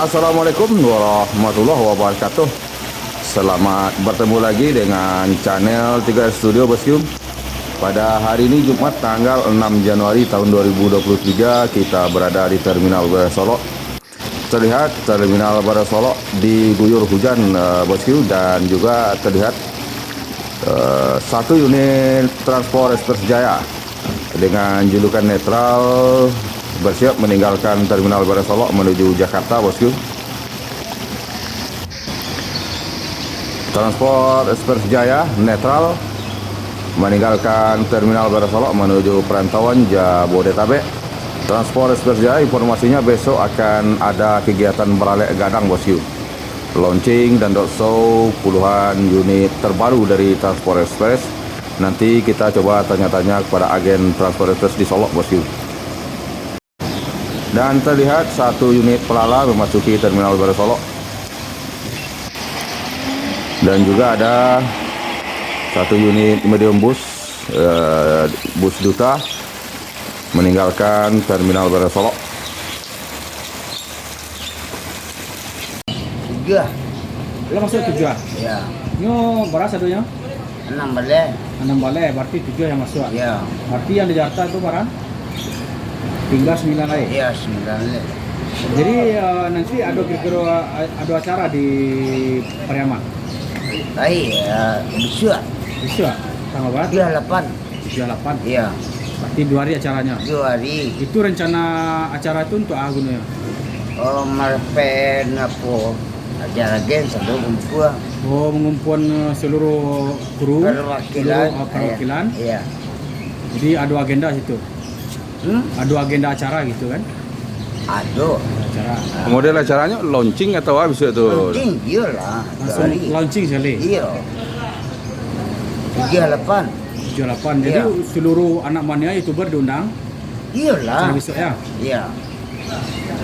Assalamualaikum warahmatullahi wabarakatuh. Selamat bertemu lagi dengan channel 3 Studio Bosku. Pada hari ini Jumat tanggal 6 Januari tahun 2023 kita berada di Terminal Barat Solok. Terlihat Terminal Barat Solok diguyur hujan Bosku, dan juga terlihat satu unit transport ekspres Jaya dengan julukan netral bersiap meninggalkan Terminal Barat Solok menuju Jakarta Bosku. Transport ekspres Jaya netral meninggalkan Terminal Barat Solok menuju perantauan Jabodetabek. Transport ekspres Jaya informasinya besok akan ada kegiatan beralek gadang Bosku, launching dan show puluhan unit terbaru dari transport ekspres. Nanti kita coba tanya-tanya kepada agen transport ekspres di Solok Bosku. Dan terlihat satu unit pelala memasuki Terminal Barat Solok, dan juga ada satu unit medium bus bus duta meninggalkan Terminal Barat Solok. Tujuh. Lo masuk 7 ah? Ya. Nyo beras adunya? 6 balik. 6 balai, berarti 7 yang masuk. Ya. Berarti yang di Jakarta itu barang tinggal 9 lagi. Ya 9 balik. Jadi nanti ada kira-kira ada acara di Pariaman. Baik, besok. Bisa tanggal berapa? 78. 78. Ya. Berarti 2 hari acaranya. 2 hari. Itu rencana acara itu untuk agunnya. Oh, marpen apa? Ajar agen satu kumpul. Oh, mengumpulkan seluruh kru, Perwakilan. seluruh perwakilan. Iya. Jadi ada agenda situ. Hmm? Ada agenda acara gitu kan? Aduh. Acara. Model acaranya launching atau habis itu? Launching dia lah. 2 Langsung hari. launching sekali. Iya. 38. 78. Jadi Iya. seluruh anak mania YouTuber diundang Iya lah. acara besok ya. Iya.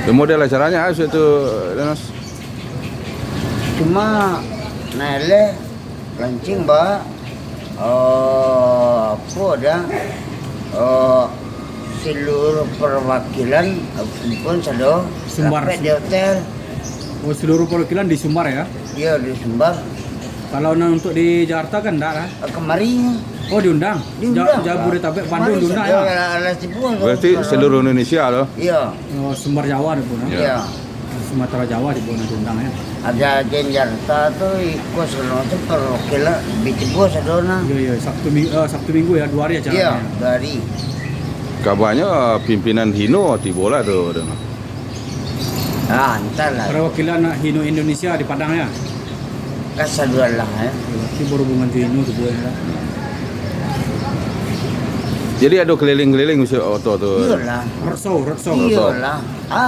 Model acaranya habis itu, Mas. Cuma nale launching ba apa dah seluruh perwakilan pun sado Sumbar. sampai di hotel Oh, seluruh perwakilan di Sumbar ya. dia di Sumbar. Kalau untuk di Jakarta kan enggak kan? Kemarin Oh, diundang. diundang Jabodetabek Bandung diundang ya. Berarti seluruh Indonesia loh. iya Oh, Sumbar Jawa di pun. iya Sumatera Jawa di pun diundang ya. ada agen Jakarta tuh ikut seluruh perwakilan Bicebo sadona Iya iya, Sabtu Minggu ya, 2 hari iya acaranya. dari Kabarnya pimpinan Hino tibola tuh. entar lah Perwakilan Hino Indonesia di Padang ya. kasaduan lah ya. Berarti berhubungan di Hino tuh ya. Jadi ada keliling-keliling mesti auto tuh. Iyalah. Roadshow. Iyalah.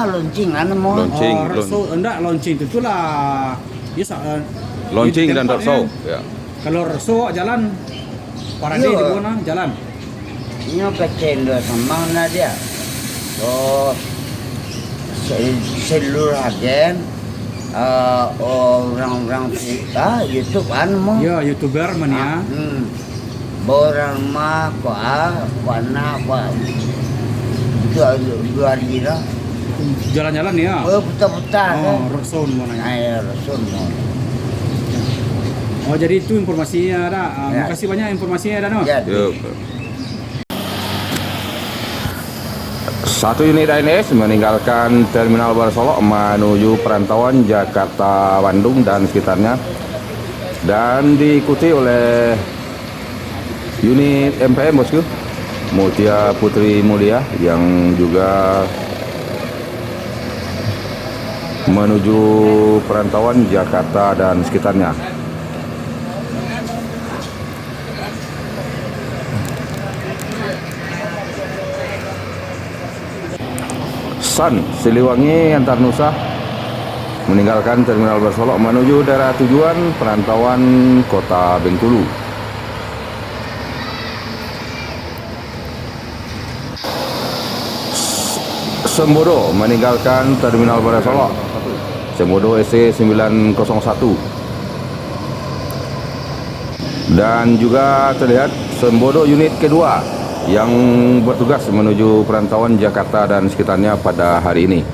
Launching mau. Launching. Roadshow enggak launching itu lah. Ya Launching di dan tempatnya. roadshow. Ya. Kalau roadshow jalan parade Iya. di mana jalan. Nyo kecendo sama na dia. Oh, seluruh agen orang-orang kita YouTube mau. Ya, YouTuber mania. Borang mah kuana dua hari lah. Jalan-jalan ya. Oh, putar-putar kan. Oh, roadshow mana ya. Ayo, Rasul mau. Oh, jadi itu informasinya ada. Ya. Makasih banyak informasinya ada, no. Jadi, Yuk. Satu unit ANS meninggalkan Terminal Barat Solok menuju perantauan Jakarta, Bandung dan sekitarnya, dan diikuti oleh unit MPM Bosku, Mutia Putri Mulia yang juga menuju perantauan Jakarta dan sekitarnya. Sun Siliwangi Antar Nusa meninggalkan Terminal Barat Solok menuju daerah tujuan perantauan Kota Bengkulu. Sembodo meninggalkan Terminal Barat Solok. Sembodo SC 901. Dan juga terlihat Sembodo unit kedua yang bertugas menuju perantauan Jakarta dan sekitarnya pada hari ini.